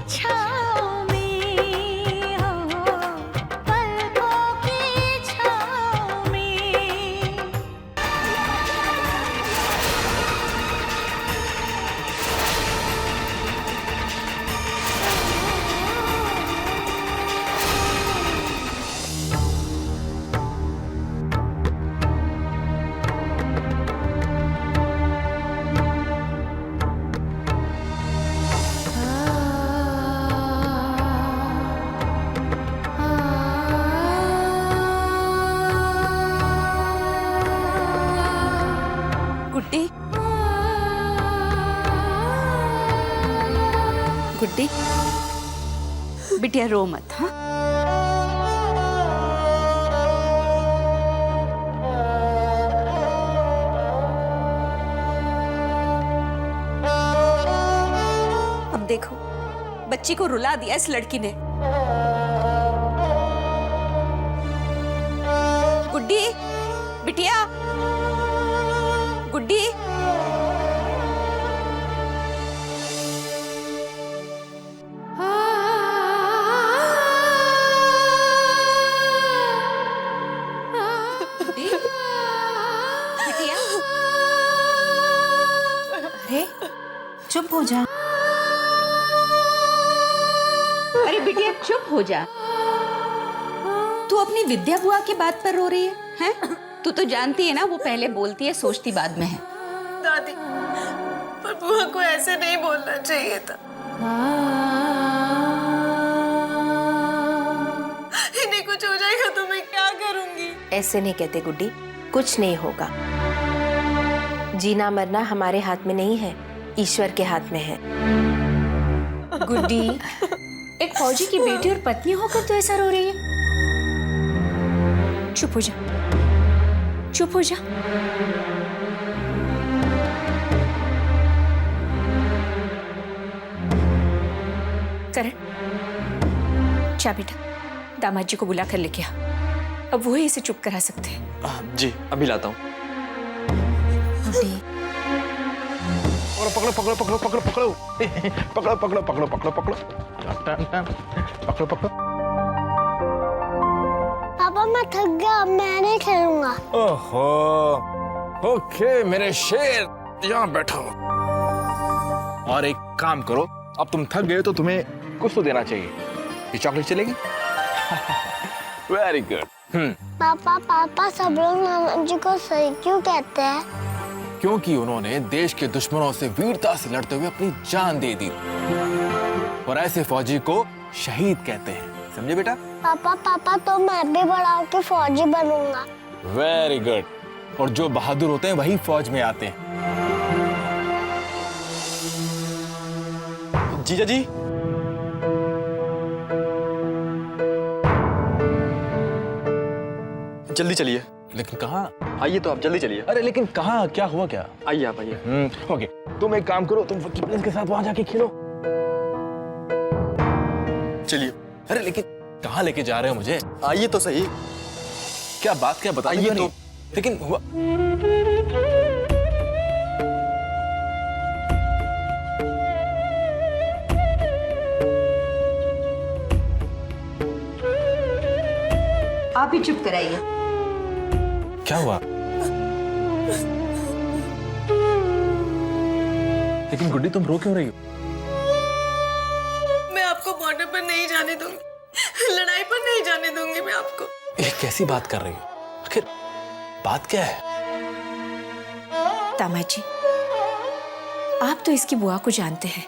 छाँव में, हो पलकों की छाँव में। गुड्डी, गुड्डी, बिटिया रो मत। हाँ, अब देखो बच्ची को रुला दिया इस लड़की ने। गुड्डी, बिटिया, गुड्डी, गुड्डी, बिटिया, अरे चुप हो जा। अरे बिटिया चुप हो जा। तू अपनी विद्या बुआ की बात पर रो रही है, हैं? तू तो जानती है ना वो पहले बोलती है सोचती बाद में है। दादी, पर बुआ को ऐसे नहीं बोलना चाहिए था। इन्हें कुछ हो जाएगा तो मैं क्या करूंगी? ऐसे नहीं कहते गुड्डी, कुछ नहीं होगा। जीना मरना हमारे हाथ में नहीं है, ईश्वर के हाथ में है। गुड्डी, एक फौजी की बेटी और पत्नी होकर तो ऐसा रो रही है। चुप हो जा, चुप हो जा। करण, जा बेटा, दामाद जी को बुला कर लेके आ। अब वो ही इसे चुप करा सकते हैं। जी अभी लाता हूँ। पकड़ो पकड़ो पकड़ो पकड़ो पकड़ो पकड़ो पकड़ो पकड़ो पकड़ो पकड़ो पकड़ो पकड़ो। पापा मैं थक गया, अब मैं नहीं खेलूंगा। ओहो, ओके मेरे शेर, यहाँ बैठो। और एक काम करो, अब तुम थक गए तो तुम्हें कुछ तो देना चाहिए। ये चॉकलेट चलेगी? Very good. पापा पापा सब लोग नाना जी को सही क्यों कहते हैं? क्योंकि उन्होंने देश के दुश्मनों से वीरता से लड़ते हुए अपनी जान दे दी, और ऐसे फौजी को शहीद कहते हैं। समझे बेटा? पापा पापा तो मैं भी बड़ा होकर फौजी बनूंगा। Very good. और जो बहादुर होते हैं वही फौज में आते हैं। जीजा जी, जल्दी चलिए। लेकिन कहाँ? आइए तो आप जल्दी चलिए। अरे लेकिन कहाँ, क्या हुआ क्या? आइए आप आइए। ओके, तुम एक काम करो, तुम फकीर प्रिंस के साथ वहां जाके खेलो। चलिए। अरे लेकिन कहाँ लेके जा रहे हो मुझे? आइए तो सही। क्या बात, क्या बताइए तो। लेकिन हुआ आप ही चुप कराइए। क्या हुआ? लेकिन गुड्डी तुम रो क्यों रही हो? मैं आपको बॉर्डर पर नहीं जाने दूंगी, लड़ाई पर नहीं जाने दूंगी मैं आपको। ये कैसी बात कर रही हो? आखिर बात क्या है? दामाद जी, आप तो इसकी बुआ को जानते हैं,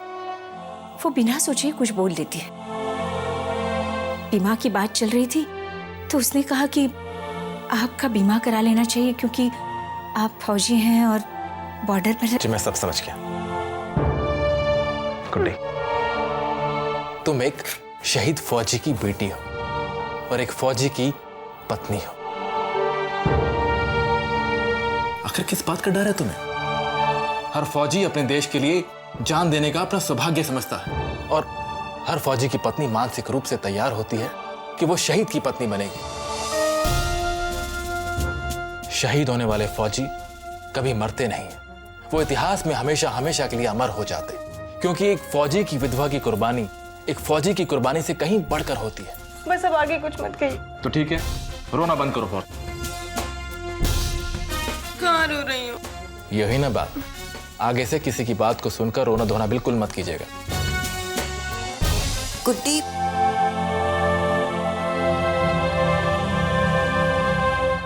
वो बिना सोचे कुछ बोल देती है। बीमा की बात चल रही थी तो उसने कहा कि आपका बीमा करा लेना चाहिए क्योंकि आप फौजी हैं और बॉर्डर पर। जी मैं सब समझ गया। गुड्डी, तुम एक शहीद फौजी की बेटी हो और एक फौजी की पत्नी हो। आखिर किस बात का डर है तुम्हें? हर फौजी अपने देश के लिए जान देने का अपना सौभाग्य समझता है और हर फौजी की पत्नी मानसिक रूप से तैयार होती है कि वो शहीद की पत्नी बनेगी। शहीद होने वाले फौजी कभी मरते नहीं हैं, वो इतिहास में हमेशा हमेशा के लिए अमर हो जाते, क्योंकि एक फौजी की विधवा की कुर्बानी एक फौजी की कुर्बानी से कहीं बढ़कर होती है। बस अब आगे कुछ मत कहिए। तो ठीक है, रोना बंद करो फौज। कहाँ रो रही हूँ? यही ना बात, आगे से किसी की बात को सुनकर रोना धोना बिल्कुल मत कीजिएगा। गुड्डी,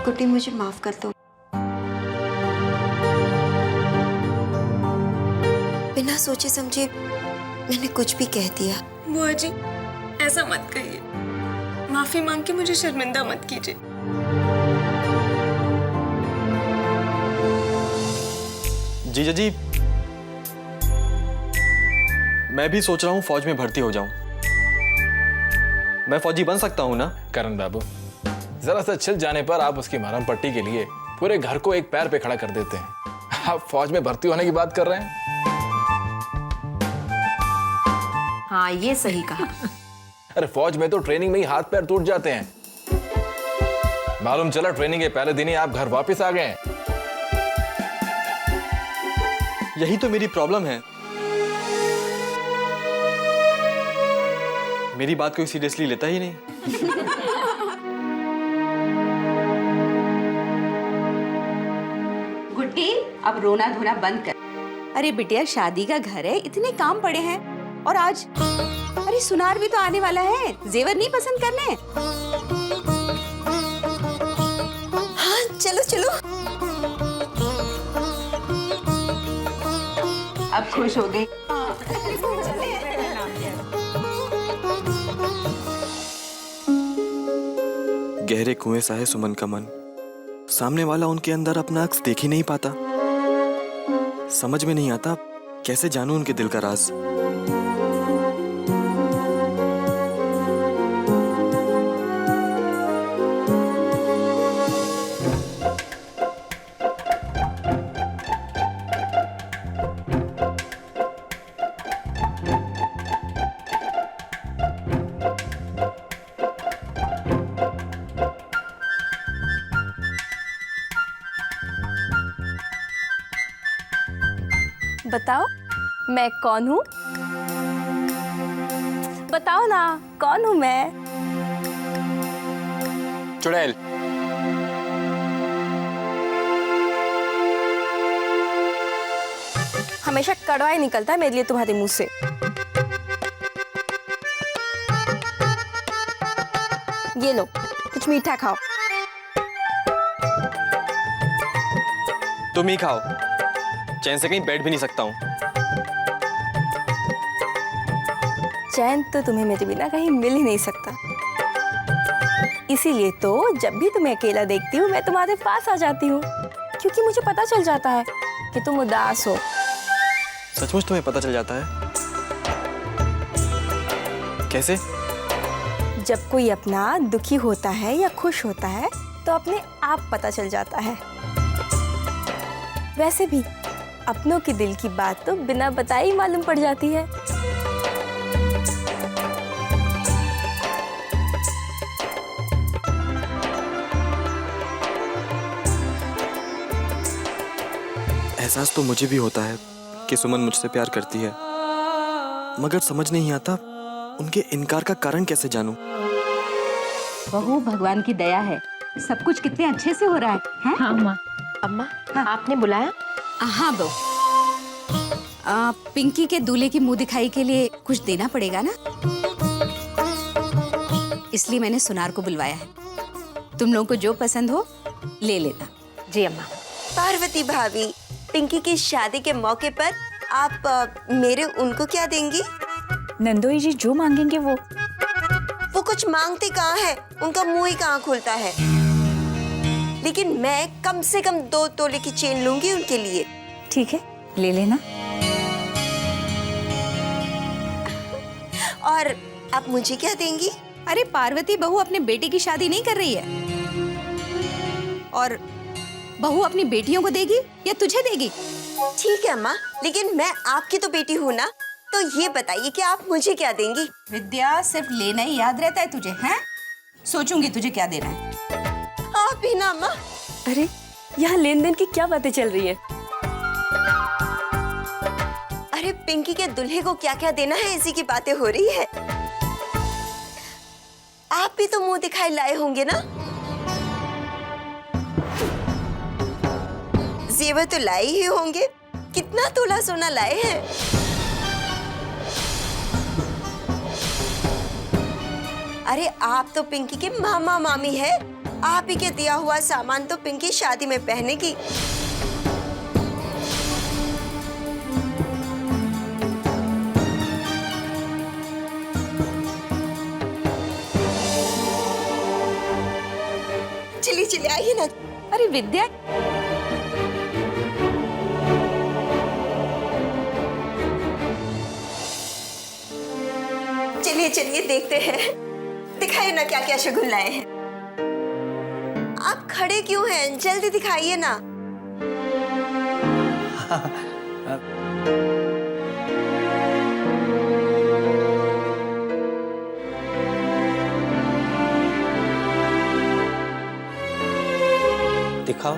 गुड्डी मुझे माफ कर दो। बिना सोचे समझे मैंने कुछ भी कह दिया। बुआ जी, ऐसा मत कहिए। माफी मांग के मुझे शर्मिंदा मत कीजिए। जीजा जी, मैं भी सोच रहा हूँ फौज में भर्ती हो जाऊं। मैं फौजी बन सकता हूँ ना? करण बाबू, जरा सा छिल जाने पर आप उसकी मरहम पट्टी के लिए पूरे घर को एक पैर पे खड़ा कर देते हैं। आप फौज में भर्ती होने की बात कर रहे हैं? हाँ, ये सही कहा। अरे फौज में तो ट्रेनिंग में ही हाथ पैर टूट जाते हैं। मालूम चला ट्रेनिंग के पहले दिन ही आप घर वापस आ गए। यही तो मेरी प्रॉब्लम है। मेरी बात कोई सीरियसली लेता ही नहीं। गुड्डी, अब रोना धोना बंद कर। अरे बिटिया, शादी का घर है, इतने काम पड़े हैं। और आज अरे सुनार भी तो आने वाला है, जेवर नहीं पसंद करने? हाँ चलो चलो। अब खुश हो गई। गहरे कुएं सा है सुमन का मन। सामने वाला उनके अंदर अपना अक्स देख ही नहीं पाता। समझ में नहीं आता कैसे जानूं उनके दिल का राज। बताओ मैं कौन हूँ? बताओ ना, कौन हूँ मैं? चुड़ैल। हमेशा कड़वा ही निकलता है मेरे लिए तुम्हारे मुंह से। ये लो, कुछ मीठा खाओ। तुम ही खाओ, चैन से कहीं बैठ भी नहीं सकता हूँ। चैन तो तुम्हें मेरे बिना कहीं मिल ही नहीं सकता। इसीलिए तो जब भी तुम्हें अकेला देखती हूँ मैं तुम्हारे पास आ जाती हूँ, क्योंकि मुझे पता चल जाता है कि तुम उदास हो। सचमुच तुम्हें पता चल जाता है? कैसे? जब कोई अपना दुखी होता है या खुश होता है तो अपने आप पता चल जाता है। वैसे भी अपनों के दिल की बात तो बिना बताए ही मालूम पड़ जाती है। एहसास तो मुझे भी होता है कि सुमन मुझसे प्यार करती है, मगर समझ नहीं आता उनके इनकार का कारण कैसे जानूं। बहू, भगवान की दया है, सब कुछ कितने अच्छे से हो रहा है? हाँ माँ। अम्मा, आपने बुलाया? हाँ बहू, पिंकी के दूल्हे की मुंह दिखाई के लिए कुछ देना पड़ेगा ना, इसलिए मैंने सुनार को बुलवाया है। तुम लोगों को जो पसंद हो ले लेना। जी अम्मा। पार्वती भाभी, पिंकी की शादी के मौके पर आप मेरे उनको क्या देंगी? नंदोई जी जो मांगेंगे वो कुछ मांगते कहाँ है, उनका मुंह ही कहाँ खुलता है। लेकिन मैं कम से कम 2 तोले की चेन लूंगी उनके लिए। ठीक है, ले लेना। और आप मुझे क्या देंगी? अरे पार्वती, बहू अपने बेटे की शादी नहीं कर रही है, और बहू अपनी बेटियों को देगी या तुझे देगी? ठीक है अम्मा, लेकिन मैं आपकी तो बेटी हूँ ना, तो ये बताइए कि आप मुझे क्या देंगी? विद्या, सिर्फ लेना ही याद रहता है तुझे, हैं? सोचूंगी तुझे क्या देना है। आप भी ना अम्मा। अरे यहाँ लेन देन की क्या बातें चल रही है? अरे पिंकी के दूल्हे को क्या क्या देना है इसी की बातें हो रही है। आप भी तो मुंह दिखाई लाए होंगे ना? जेवर तो लाए ही होंगे। कितना तोला सोना लाए हैं? अरे आप तो पिंकी के मामा मामी है। आप ही के दिया हुआ सामान तो पिंकी शादी में पहनेगी। चलिए चलिए आइए ना। अरे विद्या, चलिए चलिए देखते हैं। दिखाइए ना क्या क्या शगुन लाए हैं। आप खड़े क्यों हैं? जल्दी दिखाइए ना। दिखाओ।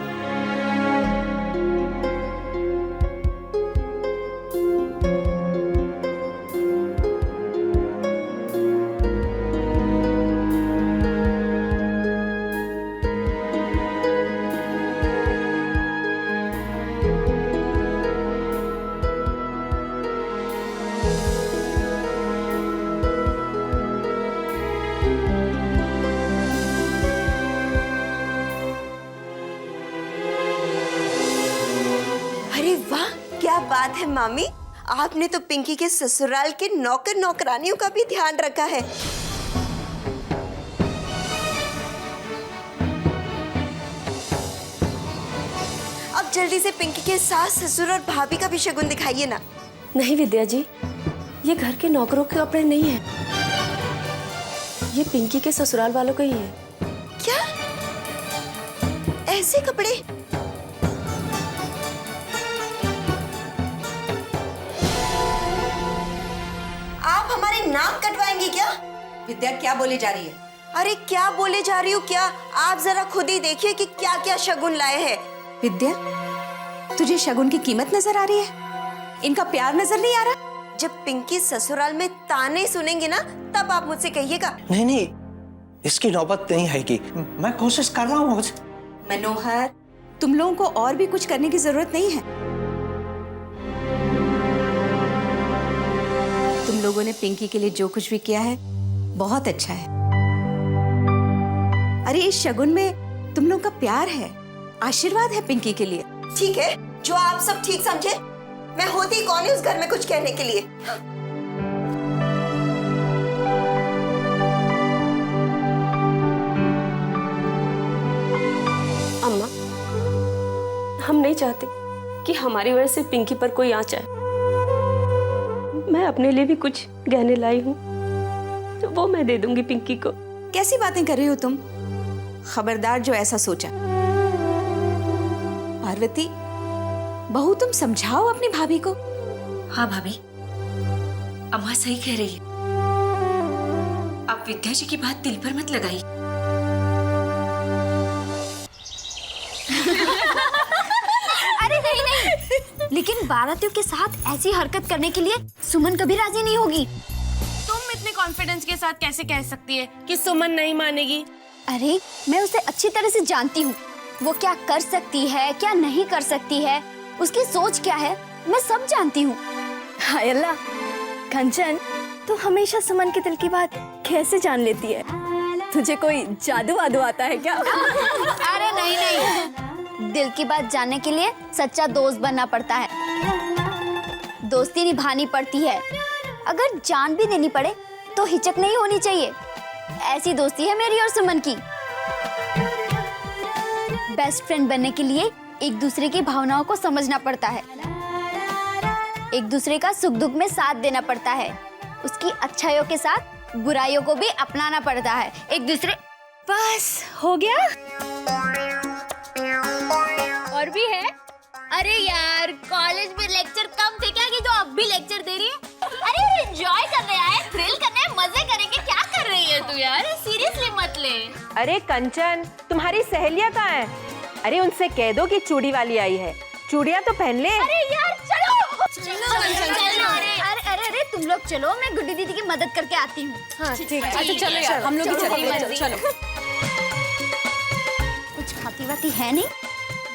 अरे वाह, क्या बात है मामी। आपने तो पिंकी के ससुराल के नौकर नौकरानियों का भी ध्यान रखा है। अब जल्दी से पिंकी के सास, ससुर और भाभी का भी शगुन दिखाइए ना। नहीं विद्या जी, ये घर के नौकरों के कपड़े नहीं है, ये पिंकी के ससुराल वालों के ही है। क्या? ऐसे कपड़े? आप हमारे नाक कटवाएंगी क्या? विद्या क्या बोले जा रही है? अरे क्या बोले जा रही हूँ क्या? आप जरा खुद ही देखिए कि क्या क्या शगुन लाए हैं। विद्या, तुझे शगुन की कीमत नजर आ रही है? इनका प्यार नजर नहीं आ रहा? जब पिंकी ससुराल में ताने सुनेंगे ना, तब आप मुझसे कहिएगा। नहीं नहीं, इसकी नौबत नहीं आएगी। मैं कोशिश कर रहा हूँ। मनोहर, तुम लोगों को और भी कुछ करने की जरूरत नहीं है। तुम लोगों ने पिंकी के लिए जो कुछ भी किया है बहुत अच्छा है। अरे इस शगुन में तुम लोगों का प्यार है, आशीर्वाद है पिंकी के लिए। ठीक है, जो आप सब ठीक समझे। मैं होती कौन है उस घर में कुछ कहने के लिए? अम्मा, हम नहीं चाहते कि हमारी वजह से पिंकी पर कोई आँच आए। मैं अपने लिए भी कुछ गहने लाई हूँ, तो वो मैं दे दूंगी पिंकी को। कैसी बातें कर रही हो तुम? खबरदार जो ऐसा सोचा। पार्वती, बहू तुम समझाओ अपनी भाभी को। हाँ भाभी, अम्मा सही कह रही है। आप विद्या जी की बात दिल पर मत लगाइए। अरे नहीं नहीं, लेकिन बारातियों के साथ ऐसी हरकत करने के लिए सुमन कभी राजी नहीं होगी। तुम इतने कॉन्फिडेंस के साथ कैसे कह सकती है कि सुमन नहीं मानेगी? अरे मैं उसे अच्छी तरह से जानती हूँ। वो क्या कर सकती है, क्या नहीं कर सकती है, उसकी सोच क्या है, मैं सब जानती हूँ। हाय अल्लाह, कंचन, तू हमेशा सुमन के दिल की बात कैसे जान लेती है? तुझे कोई जादू वादू आता है क्या? अरे नहीं नहीं, दिल की बात जानने के लिए सच्चा दोस्त बनना पड़ता है, दोस्ती निभानी पड़ती है। अगर जान भी देनी पड़े तो हिचक नहीं होनी चाहिए। ऐसी दोस्ती है मेरी और सुमन की। बेस्ट फ्रेंड बनने के लिए एक दूसरे की भावनाओं को समझना पड़ता है, एक दूसरे का सुख दुख में साथ देना पड़ता है, उसकी अच्छाइयों के साथ बुराइयों को भी अपनाना पड़ता है। एक दूसरे। बस हो गया? और भी है? अरे यार, कॉलेज में लेक्चर कम थे क्या कि जो अब भी लेक्चर दे रही है? अरे एंजॉय करने आए, थ्रिल करने, मजे करेंगे। क्या कर रही है तू यार? सीरियसली मत ले। अरे कंचन, तुम्हारी सहेलियां कहाँ हैं? अरे उनसे कह दो कि चूड़ी वाली आई है, चूड़ियां तो पहन ले। अरे यार चलो, चलो, चलो, चलो, चलो, लोग चलो, मैं गुड्डी दीदी की मदद करके आती हूँ। हाँ ठीक है। अच्छा चलो यार, हम लोग भी चलेंगे। चलो कुछ खाती वाती है नहीं,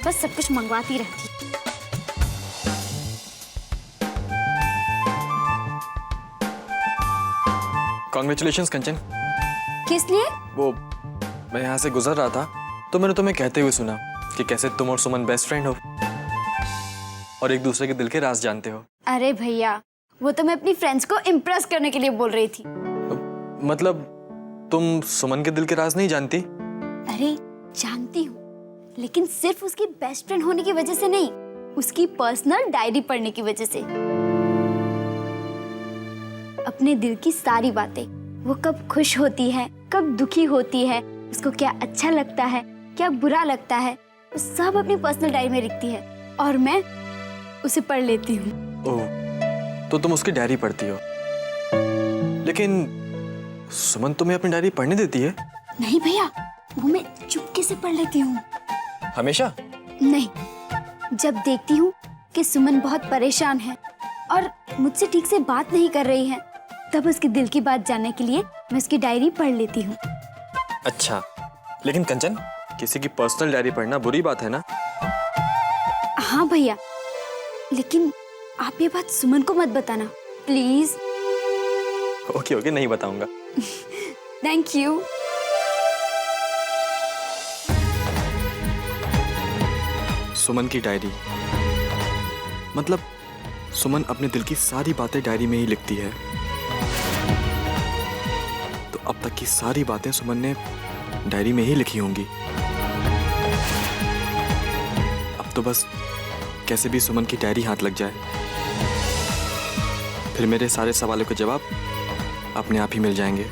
बस सब कुछ मंगवाती रहती। कॉन्ग्रेचुलेशंस कंचन। किस लिए? वो मैं यहाँ से गुजर रहा था तो मैंने तुम्हें कहते हुए सुना कि कैसे तुम और सुमन बेस्ट फ्रेंड हो और एक दूसरे के दिल के राज जानते हो। अरे भैया, वो तो मैं अपनी फ्रेंड्स को इम्प्रेस करने के लिए बोल रही थी। मतलब तुम सुमन के दिल के राज नहीं जानती? अरे जानती हूँ, लेकिन सिर्फ उसकी बेस्ट फ्रेंड होने की वजह से नहीं, उसकी पर्सनल डायरी पढ़ने की वजह से। अपने दिल की सारी बातें, वो कब खुश होती है, कब दुखी होती है, उसको क्या अच्छा लगता है, क्या बुरा लगता है, वो सब अपनी पर्सनल डायरी में लिखती है और मैं उसे पढ़ लेती हूँ। ओह, तो तुम उसकी डायरी पढ़ती हो। लेकिन सुमन तुम्हें अपनी डायरी पढ़ने देती है? नहीं भैया, वो मैं चुपके से पढ़ लेती हूँ। हमेशा? नहीं, जब देखती हूँ कि सुमन बहुत परेशान है और मुझसे ठीक से बात नहीं कर रही है, तब उसके दिल की बात जानने के लिए मैं उसकी डायरी पढ़ लेती हूँ। अच्छा, लेकिन कंचन, किसी की पर्सनल डायरी पढ़ना बुरी बात है ना? हाँ भैया, लेकिन आप ये बात सुमन को मत बताना प्लीज। ओके ओके, नहीं बताऊंगा। Thank you. सुमन की डायरी, मतलब सुमन अपने दिल की सारी बातें डायरी में ही लिखती है। तो अब तक की सारी बातें सुमन ने डायरी में ही लिखी होंगी। अब तो बस कैसे भी सुमन की डायरी हाथ लग जाए, फिर मेरे सारे सवालों के जवाब अपने आप ही मिल जाएंगे।